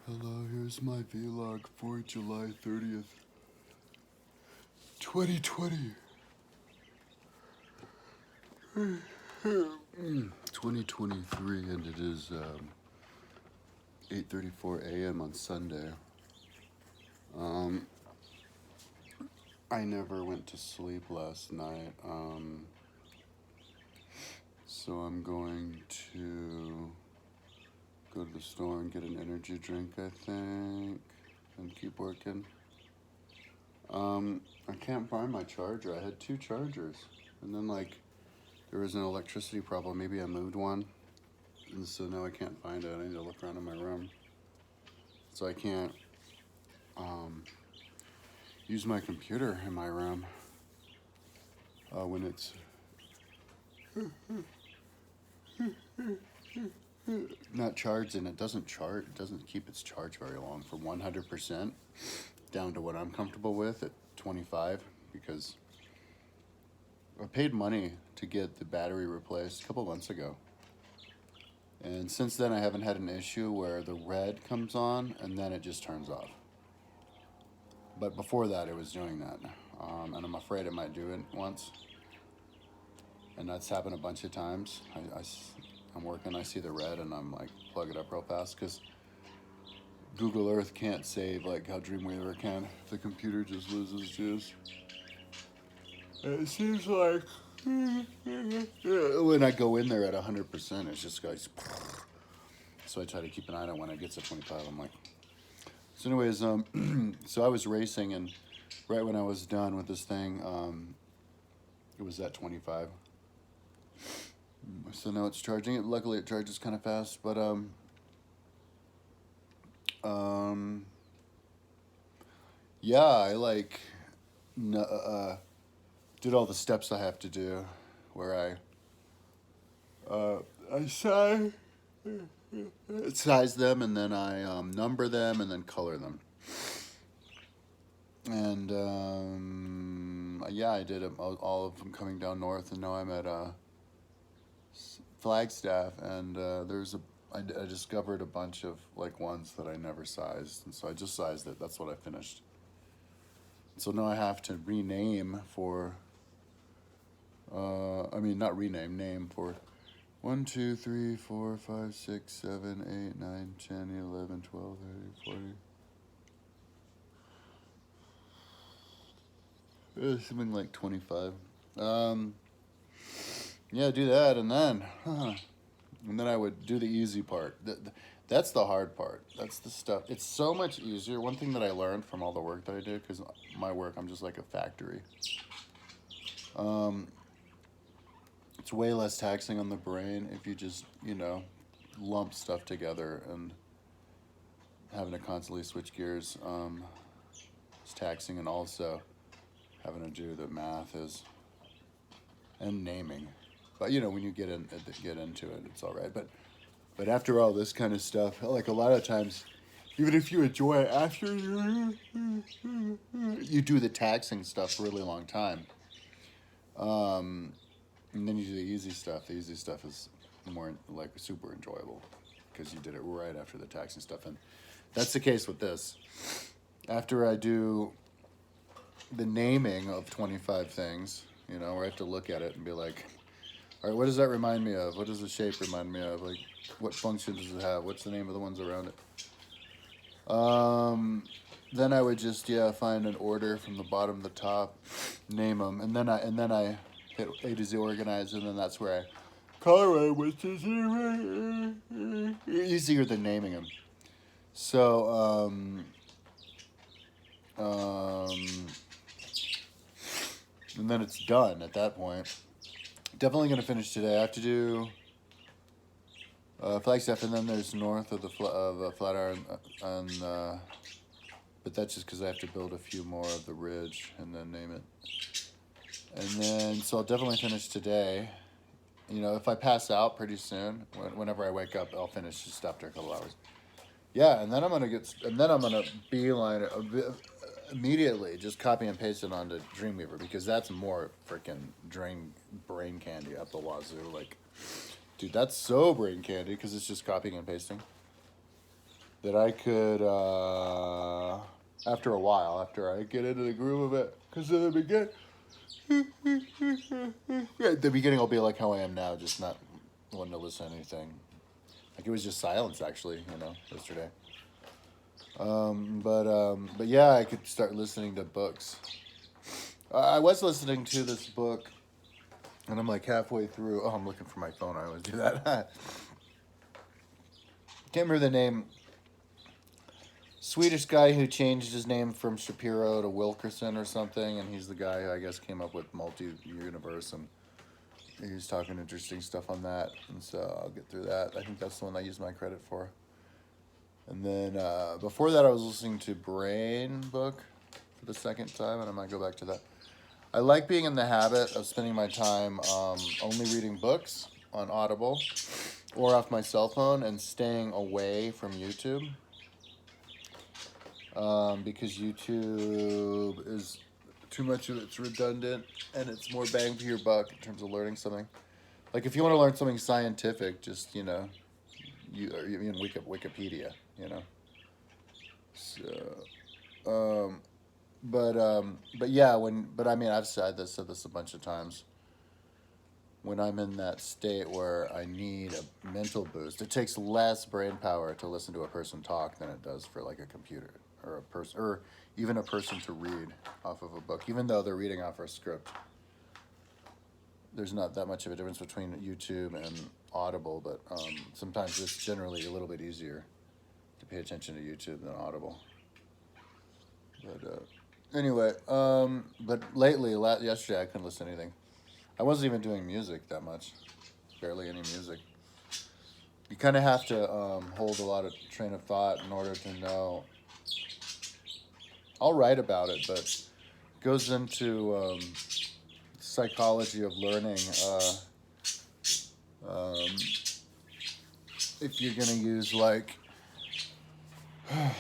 Hello, here's my vlog for July 30th, 2020. 2023, and it is 8:34 a.m. on Sunday. I never went to sleep last night, so I'm going to go to the store and get an energy drink, I think, and keep working. I can't find my charger. I had two chargers, and then there was an electricity problem. Maybe I moved one, and so now I can't find it. I need to look around in my room, so I can't use my computer in my room when it's not charged, and it doesn't charge. It doesn't keep its charge very long from 100% down to what I'm comfortable with at 25, because I paid money to get the battery replaced a couple months ago. And since then, I haven't had an issue where the red comes on and then it just turns off. But before that, it was doing that. And I'm afraid it might do it once. And that's happened a bunch of times. I'm working, I see the red, and I'm like, plug it up real fast, because Google Earth can't save like how Dreamweaver can. The computer just loses juice. It seems like when I go in there at 100%, it just goes. So I try to keep an eye on it when it gets to 25. I'm like. So anyways, so I was racing, and right when I was done with this thing, it was at 25. So now it's charging it. Luckily, it charges kind of fast, but yeah, I did all the steps I have to do, where I size them, and then I number them, and then color them. And yeah, I did all of them coming down north, and now I'm at Flagstaff, and I discovered a bunch of ones that I never sized, and so I just sized it. That's what I finished. So now I have to rename for. Not rename, name for 1, 2, 3, 4, 5, 6, 7, 8, 9, 10, 11, 12, 13, 40. Something like 25. Yeah, do that, and then I would do the easy part. That's the hard part. That's the stuff. It's so much easier. One thing that I learned from all the work that I did, because my work, I'm just like a factory. It's way less taxing on the brain if you just, lump stuff together, and having to constantly switch gears is taxing, and also having to do the math and naming. But when you get into it, it's all right. But after all this kind of stuff, like a lot of times, even if you enjoy it, after you do the taxing stuff for a really long time, and then you do the easy stuff. The easy stuff is more super enjoyable, because you did it right after the taxing stuff. And that's the case with this. After I do the naming of 25 things, where I have to look at it and be like, all right, what does that remind me of? What does the shape remind me of? Like, what function does it have? What's the name of the ones around it? Then I would just find an order from the bottom to the top, name them, and then I hit A to Z organize, and then that's where I color which is easier than naming them. So and then it's done at that point. Definitely gonna finish today. I have to do Flagstaff, and then there's north of the Flatiron, but that's just because I have to build a few more of the ridge and then name it. And then, so I'll definitely finish today. If I pass out pretty soon, whenever I wake up, I'll finish just after a couple hours. Yeah, and then I'm gonna beeline it immediately, just copy and paste it onto Dreamweaver, because that's more freaking brain candy up the wazoo. Like, dude, that's so brain candy, because it's just copying and pasting. that I could, after a while, after I get into the groove of it, because in the beginning, yeah, the beginning will be like how I am now, just not wanting to listen to anything. Like it was just silence, actually, yesterday. But yeah, I could start listening to books. I was listening to this book, and I'm like halfway through. Oh, I'm looking for my phone. I always do that. Can't remember the name. Swedish guy who changed his name from Shapiro to Wilkerson or something, and he's the guy who I guess came up with multi-universe, and he's talking interesting stuff on that, and so I'll get through that. I think that's the one I use my credit for. And then before that, I was listening to Brain Book for the second time, and I might go back to that. I like being in the habit of spending my time only reading books on Audible or off my cell phone and staying away from YouTube. Because YouTube is too much of it's redundant and it's more bang for your buck in terms of learning something. Like if you want to learn something scientific, just you in Wikipedia, So, but yeah, but I mean, I've said this a bunch of times. When I'm in that state where I need a mental boost, it takes less brain power to listen to a person talk than it does for like a computer or a person or even a person to read off of a book, even though they're reading off a script. There's not that much of a difference between YouTube and Audible, but sometimes it's generally a little bit easier to pay attention to YouTube than Audible. But anyway, but lately, yesterday I couldn't listen to anything. I wasn't even doing music that much, barely any music. You kind of have to hold a lot of train of thought in order to know. I'll write about it, but it goes into psychology of learning. If you're going to use like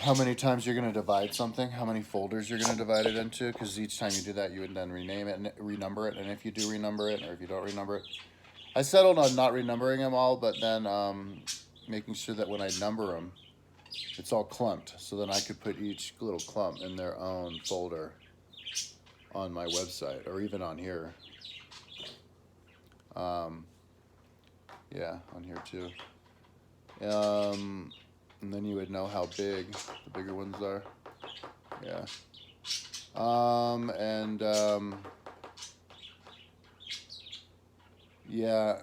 how many times you're going to divide something, how many folders you're going to divide it into, because each time you do that, you would then rename it and renumber it. And if you do renumber it, or if you don't renumber it, I settled on not renumbering them all, but then making sure that when I number them, it's all clumped. So then I could put each little clump in their own folder on my website, or even on here. Yeah, on here too. And then you would know how big the bigger ones are. Yeah. Yeah.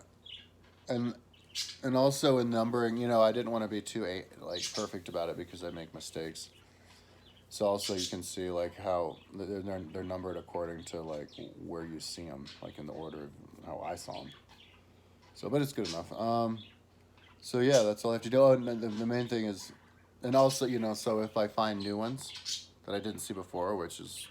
And also in numbering, I didn't want to be too perfect about it because I make mistakes. So also you can see like how they're numbered according to like where you see them, like in the order of how I saw them. So, but it's good enough. So yeah, that's all I have to do. Oh, and the main thing is, and also so if I find new ones that I didn't see before, which is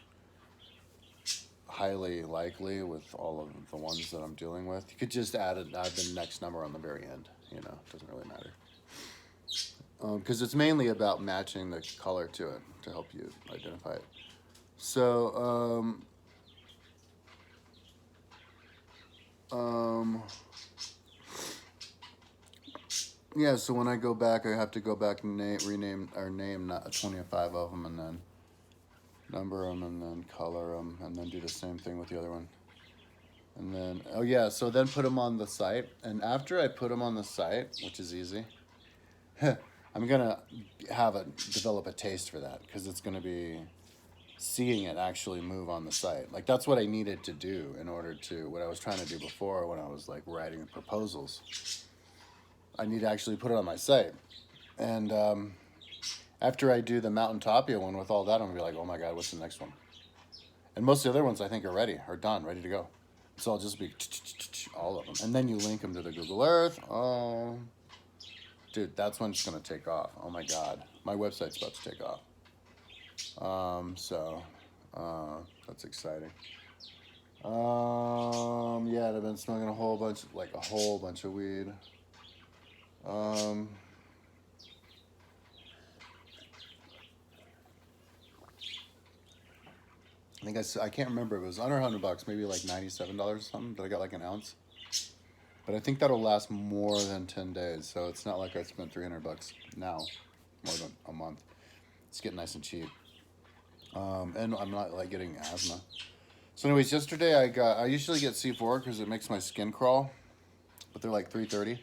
highly likely with all of the ones that I'm dealing with, you could just add the next number on the very end. It doesn't really matter. Because it's mainly about matching the color to it to help you identify it. So, yeah, so when I go back, I have to go back and rename or name not 25 of them, and then number them, and then color them, and then do the same thing with the other one. And then, oh yeah, so then put them on the site. And after I put them on the site, which is easy, I'm going to develop a taste for that, because it's going to be seeing it actually move on the site. Like that's what I needed to do in order to, what I was trying to do before when I was like writing proposals. I need to actually put it on my site. And after I do the Mountain Tapia one with all that, I'm going to be like, oh my God, what's the next one? And most of the other ones I think are done, ready to go. So I'll just be all of them. And then you link them to the Google Earth. Oh, dude, that's when it's going to take off. Oh my God. My website's about to take off. So that's exciting. Yeah, I've been smoking a whole bunch of weed. I think I can't remember. It was under $100, maybe like $97 or something. But I got like an ounce. But I think that'll last more than 10 days. So it's not like I spent $300 now. more than a month. It's getting nice and cheap. And I'm not like getting asthma. So anyways, yesterday I usually get C4 because it makes my skin crawl, but they're like $3.30.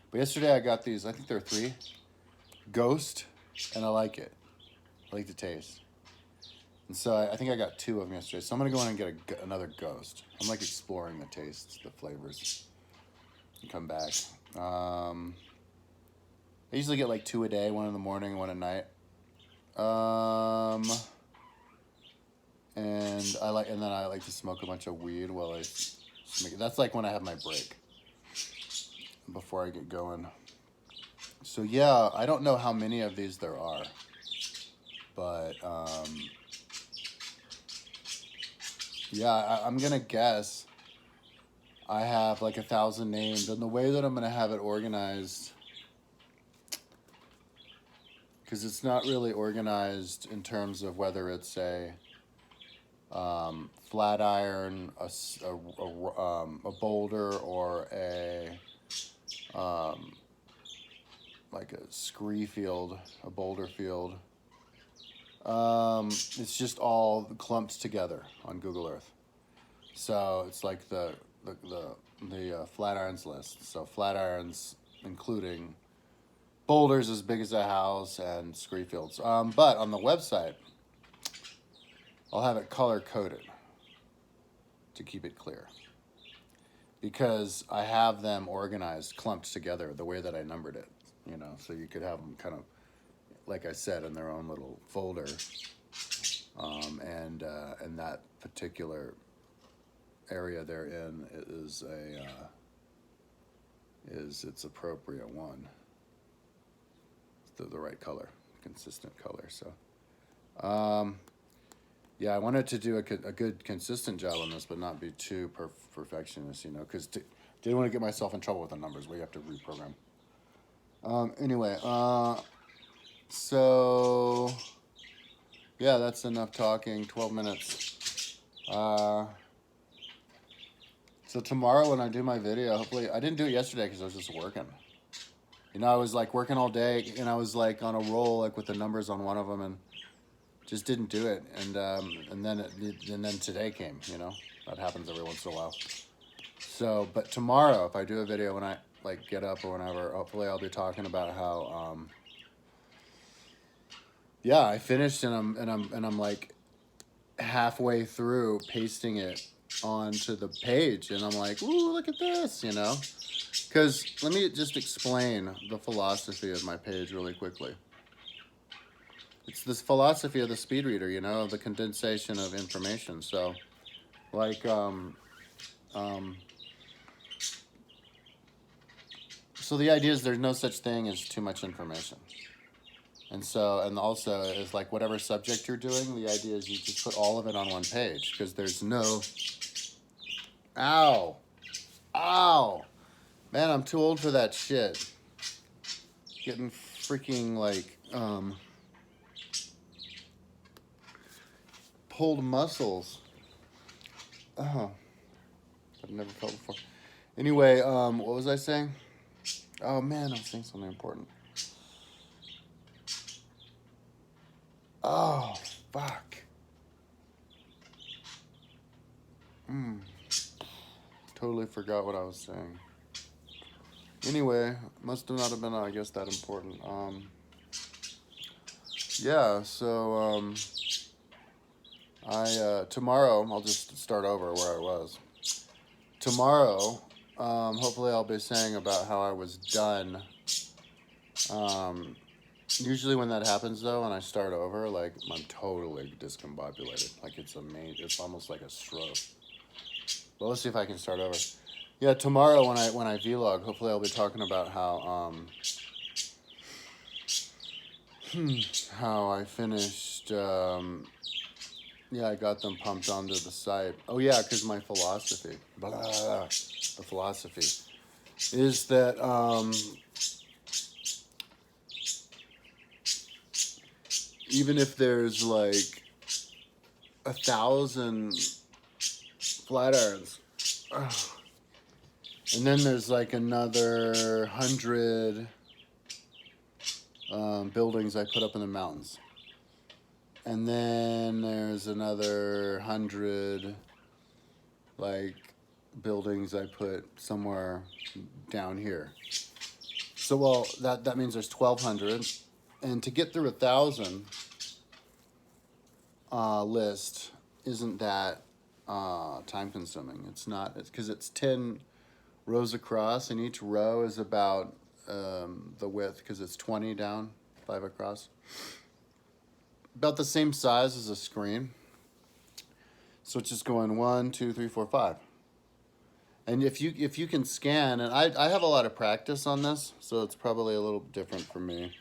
But yesterday I got these, I think they're 3, Ghost, and I like it. I like the taste. And so I think I got 2 of them yesterday. So I'm going to go in and get another Ghost. I'm like exploring the tastes, the flavors, and come back. I usually get like 2 a day, 1 in the morning, 1 at night. And then I like to smoke a bunch of weed while I smoke. That's like when I have my break before I get going. So yeah, I don't know how many of these there are, but yeah, I'm gonna guess I have like 1,000 names, and the way that I'm gonna have it organized, because it's not really organized in terms of whether it's a flat iron, a boulder, or like a scree field, a boulder field. It's just all clumped together on Google Earth. So it's like the flat irons list. So flat irons including boulders as big as a house and scree fields. But on the website, I'll have it color coded to keep it clear, because I have them organized, clumped together the way that I numbered it, so you could have them kind of, like I said, in their own little folder, and that particular area they're in is its appropriate one, the right color, consistent color. So yeah, I wanted to do a good, consistent job on this, but not be too perfectionist, because didn't want to get myself in trouble with the numbers where you have to reprogram. Anyway, so yeah, that's enough talking. 12 minutes. So tomorrow when I do my video, hopefully, I didn't do it yesterday because I was just working. I was like working all day, and I was like on a roll, like with the numbers on one of them, and just didn't do it. And then today came. That happens every once in a while. So, but tomorrow, if I do a video when I like get up or whenever, hopefully I'll be talking about how yeah, I finished, and I'm like halfway through pasting it onto the page, and I'm like, ooh, look at this, because let me just explain the philosophy of my page really quickly. It's this philosophy of the speed reader, the condensation of information. So like so the idea is there's no such thing as too much information. And also is like whatever subject you're doing, the idea is you just put all of it on one page, because there's no, ow, man, I'm too old for that shit. Getting freaking like, pulled muscles. Oh, I've never felt before. Anyway, what was I saying? Oh man, I was saying something important. Oh, fuck. Totally forgot what I was saying. Anyway, must have not have been, I guess, that important. Yeah, so, tomorrow, I'll just start over where I was. Tomorrow, hopefully I'll be saying about how I was done. Usually when that happens, though, and I start over, like, I'm totally discombobulated. Like, it's almost like a stroke. But let's see if I can start over. Yeah, tomorrow when I vlog, hopefully I'll be talking about how I finished. Yeah, I got them pumped onto the site. Oh yeah, because my philosophy, the philosophy, is that even if there's like 1,000 flat irons, and then there's like another 100 buildings I put up in the mountains. And then there's another 100 like buildings I put somewhere down here. So well, that means there's 1,200, and to get through 1,000 list isn't that time consuming. It's not. It's because it's 10 rows across, and each row is about the width, because it's 20 down, 5 across. About the same size as a screen. So it's just going 1, 2, 3, 4, 5. And if you can scan, and I have a lot of practice on this, so it's probably a little different for me.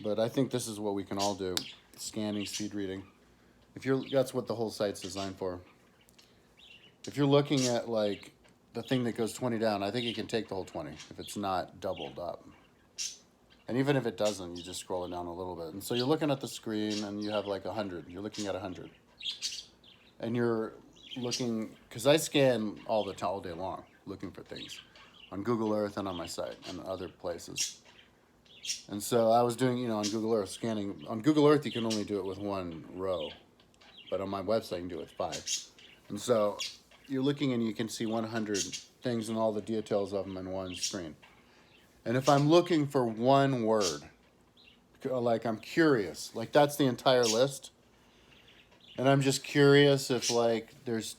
But I think this is what we can all do: scanning, speed reading. That's what the whole site's designed for. If you're looking at like the thing that goes 20 down, I think you can take the whole 20 if it's not doubled up. And even if it doesn't, you just scroll it down a little bit. And so you're looking at the screen, and you have like 100. You're looking at 100. And you're looking, because I scan all day long, looking for things on Google Earth and on my site and other places. And so I was doing, on Google Earth, scanning. On Google Earth, you can only do it with 1 row. But on my website, you can do it with 5. And so you're looking, and you can see 100 things and all the details of them in one screen. And if I'm looking for one word, like I'm curious, like that's the entire list, and I'm just curious if like there's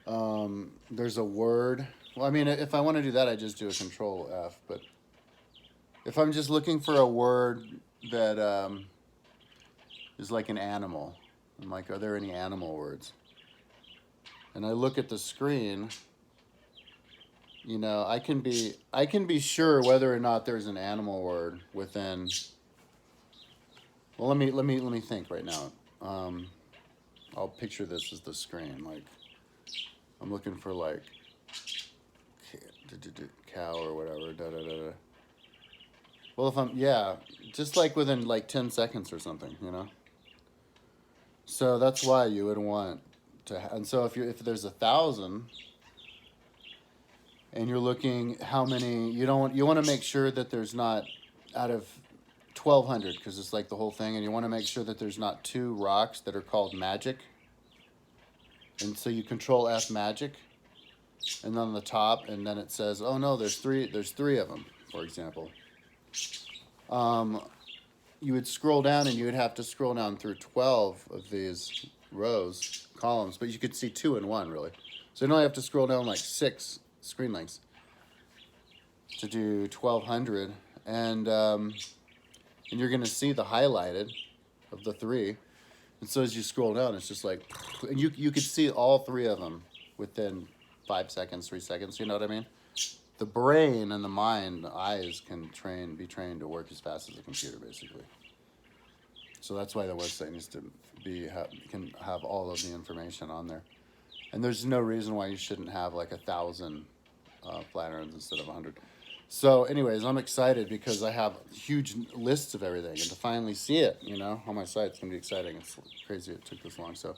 a word. Well, I mean, if I want to do that, I just do a Control F. But if I'm just looking for a word that is like an animal, I'm like, are there any animal words? And I look at the screen. I can be sure whether or not there's an animal word within. Well, let me think right now. I'll picture this as the screen. Like, I'm looking for like cow or whatever. Da da da da. Well, just like within like 10 seconds or something, So that's why you would want to. And so if there's 1,000. And you're looking how many, you want to make sure that there's not, out of 1,200, because it's like the whole thing, and you want to make sure that there's not 2 rocks that are called magic. And so you Control F magic, and then on the top, and then it says, oh no, there's three of them, for example. You would scroll down, and you would have to scroll down through 12 of these columns, but you could see 2 in 1, really. So you only have to scroll down like 6 screen lengths to do 1,200, and you're going to see the highlighted of the 3. And so as you scroll down, it's just like, and you could see all 3 of them within 5 seconds, 3 seconds. You know what I mean? The brain and the mind, the eyes can be trained to work as fast as a computer, basically. So that's why the website needs to can have all of the information on there. And there's no reason why you shouldn't have like 1,000 flat irons instead of 100. So anyways, I'm excited because I have huge lists of everything, and to finally see it, on my site, it's going to be exciting. It's crazy it took this long, so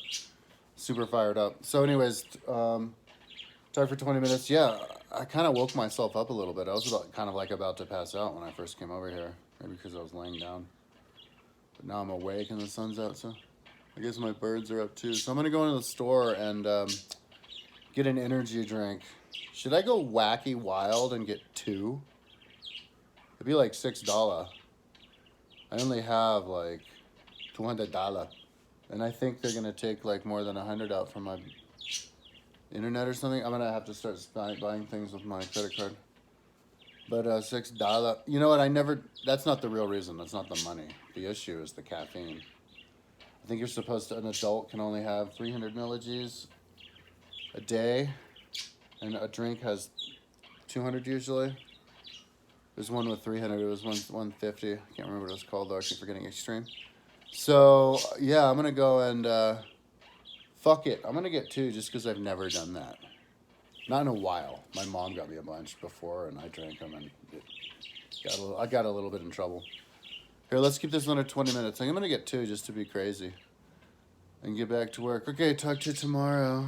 super fired up. So anyways, talked for 20 minutes. Yeah, I kind of woke myself up a little bit. I was about to pass out when I first came over here, maybe because I was laying down. But now I'm awake and the sun's out, so I guess my birds are up too. So I'm going to go into the store and get an energy drink. Should I go wacky wild and get 2? It'd be like $6. I only have like $200. And I think they're going to take like more than 100 out from my internet or something. I'm going to have to start buying things with my credit card. But $6. You know what? That's not the real reason. That's not the money. The issue is the caffeine. I think an adult can only have 300 millig's a day, and a drink has 200 usually. There's one with 300, it was 150. I can't remember what it was called though, I keep forgetting. Extreme. So, yeah, I'm going to go and, fuck it. I'm going to get 2 just because I've never done that. Not in a while. My mom got me a bunch before, and I drank them, and I got a little bit in trouble. Here, let's keep this under 20 minutes. I'm going to get 2 just to be crazy and get back to work. Okay, talk to you tomorrow.